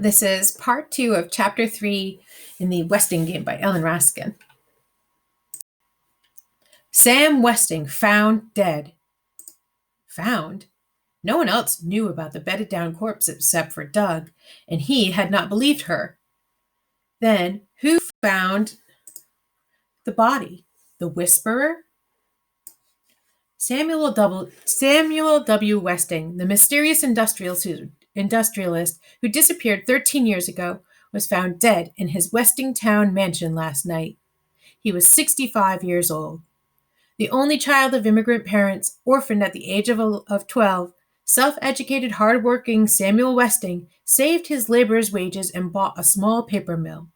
This is part 2 of chapter 3 in the Westing game by Ellen Raskin. Sam Westing found dead. Found? No one else knew about the bedded down corpse except for Doug, and he had not believed her. Then, who found the body? The Whisperer? Samuel W. Westing, the mysterious industrialist who disappeared 13 years ago, was found dead in his Westingtown mansion last night. He was 65 years old. The only child of immigrant parents, orphaned at the age of 12, self-educated, hard-working Samuel Westing saved his laborer's wages and bought a small paper mill.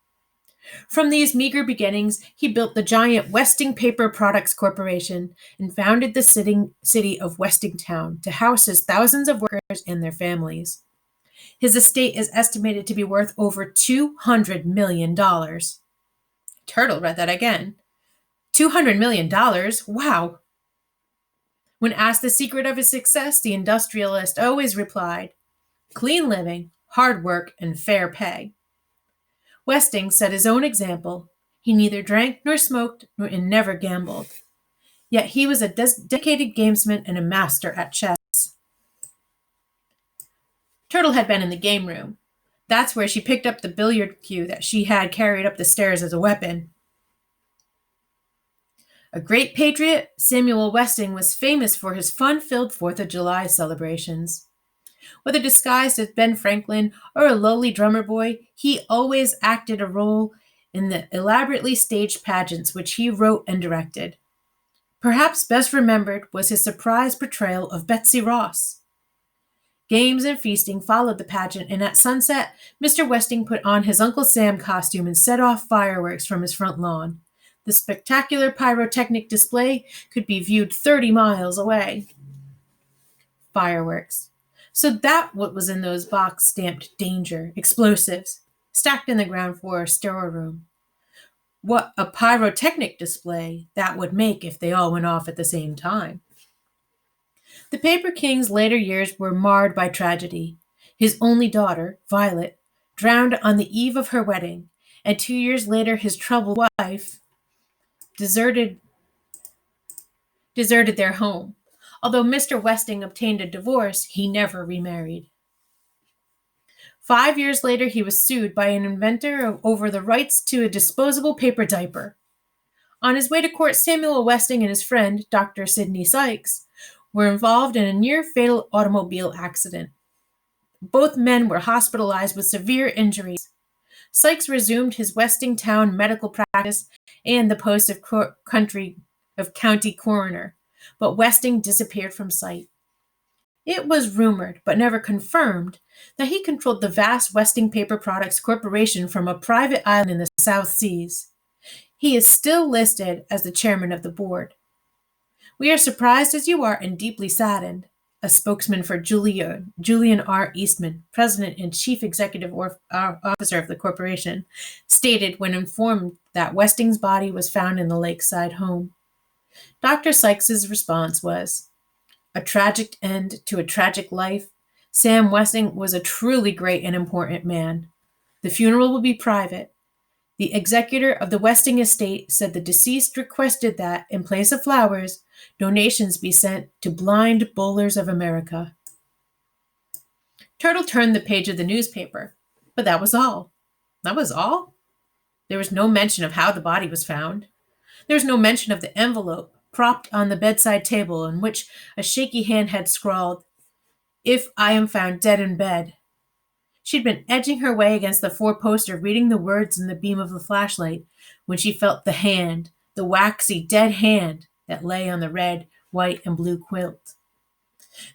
From these meager beginnings, he built the giant Westing Paper Products Corporation and founded the city of Westingtown to house his thousands of workers and their families. His estate is estimated to be worth over $200 million. Turtle read that again. $200 million? Wow! When asked the secret of his success, the industrialist always replied, clean living, hard work, and fair pay. Westing set his own example. He neither drank nor smoked and never gambled. Yet he was a dedicated gamesman and a master at chess. Turtle had been in the game room. That's where she picked up the billiard cue that she had carried up the stairs as a weapon. A great patriot, Samuel Westing was famous for his fun-filled 4th of July celebrations. Whether disguised as Ben Franklin or a lowly drummer boy, he always acted a role in the elaborately staged pageants which he wrote and directed. Perhaps best remembered was his surprise portrayal of Betsy Ross. Games and feasting followed the pageant, and at sunset, Mr. Westing put on his Uncle Sam costume and set off fireworks from his front lawn. The spectacular pyrotechnic display could be viewed 30 miles away. Fireworks. So that what was in those boxes stamped danger, explosives, stacked in the ground floor storeroom. What a pyrotechnic display that would make if they all went off at the same time. The Paper King's later years were marred by tragedy. His only daughter, Violet, drowned on the eve of her wedding, and 2 years later his troubled wife deserted their home. Although Mr. Westing obtained a divorce, he never remarried. 5 years later, he was sued by an inventor over the rights to a disposable paper diaper. On his way to court, Samuel Westing and his friend, Dr. Sidney Sykes, were involved in a near-fatal automobile accident. Both men were hospitalized with severe injuries. Sykes resumed his Westingtown medical practice and the post of county coroner, but Westing disappeared from sight. It was rumored, but never confirmed, that he controlled the vast Westing Paper Products Corporation from a private island in the South Seas. He is still listed as the chairman of the board. We are surprised as you are and deeply saddened, a spokesman for Julian R. Eastman, president and chief executive officer of the corporation, stated when informed that Westing's body was found in the lakeside home. Dr. Sykes' response was, a tragic end to a tragic life. Sam Westing was a truly great and important man. The funeral will be private. The executor of the Westing estate said the deceased requested that, in place of flowers, donations be sent to Blind Bowlers of America. Turtle turned the page of the newspaper, but that was all. That was all? There was no mention of how the body was found. There was no mention of the envelope propped on the bedside table on which a shaky hand had scrawled, "If I am found dead in bed." She'd been edging her way against the four-poster, reading the words in the beam of the flashlight, when she felt the hand, the waxy, dead hand that lay on the red, white, and blue quilt.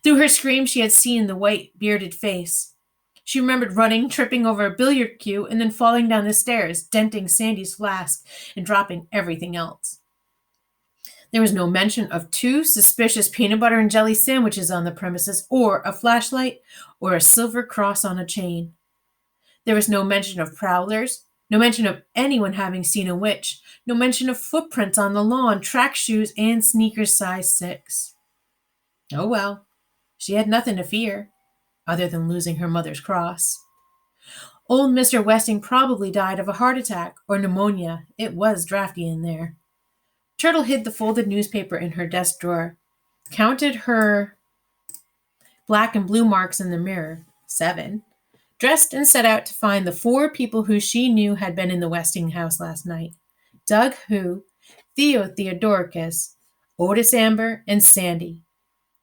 Through her scream, she had seen the white, bearded face. She remembered running, tripping over a billiard cue, and then falling down the stairs, denting Sandy's flask and dropping everything else. There was no mention of 2 suspicious peanut butter and jelly sandwiches on the premises, or a flashlight, or a silver cross on a chain. There was no mention of prowlers, no mention of anyone having seen a witch, no mention of footprints on the lawn, track shoes, and sneakers size 6. Oh well, she had nothing to fear, other than losing her mother's cross. Old Mr. Westing probably died of a heart attack or pneumonia. It was drafty in there. Turtle hid the folded newspaper in her desk drawer, counted her black and blue marks in the mirror, 7, dressed and set out to find the 4 people who she knew had been in the Westing house last night. Doug Who, Theo Theodoricus, Otis Amber, and Sandy.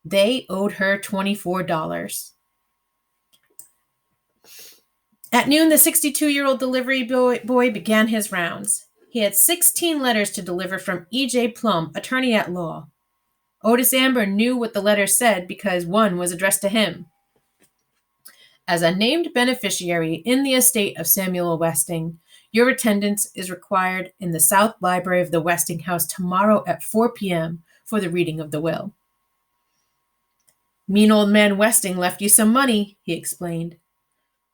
They owed her $24. At noon, the 62-year-old delivery boy began his rounds. He had 16 letters to deliver from E.J. Plum, attorney at law. Otis Amber knew what the letters said because one was addressed to him. As a named beneficiary in the estate of Samuel Westing, your attendance is required in the South Library of the Westing House tomorrow at 4 p.m. for the reading of the will. Mean old man Westing left you some money, he explained.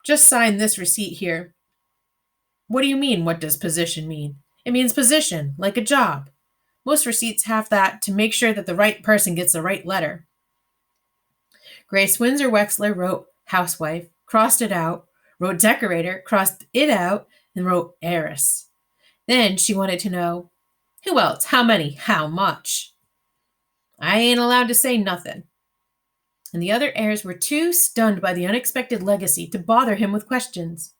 Just sign this receipt here. What do you mean, what does position mean? It means position, like a job. Most receipts have that to make sure that the right person gets the right letter. Grace Windsor Wexler wrote housewife, crossed it out, wrote decorator, crossed it out, and wrote heiress. Then she wanted to know, who else, how many, how much? I ain't allowed to say nothing. And the other heirs were too stunned by the unexpected legacy to bother him with questions.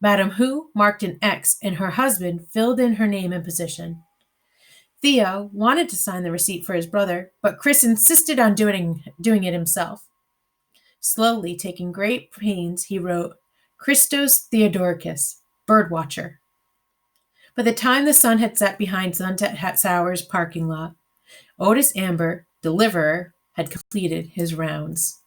Madame Who marked an X, and her husband filled in her name and position. Theo wanted to sign the receipt for his brother, but Chris insisted on doing it himself. Slowly, taking great pains, he wrote, Christos Theodoricus, birdwatcher. By the time the sun had set behind Sunset Sour's parking lot, Otis Amber, deliverer, had completed his rounds.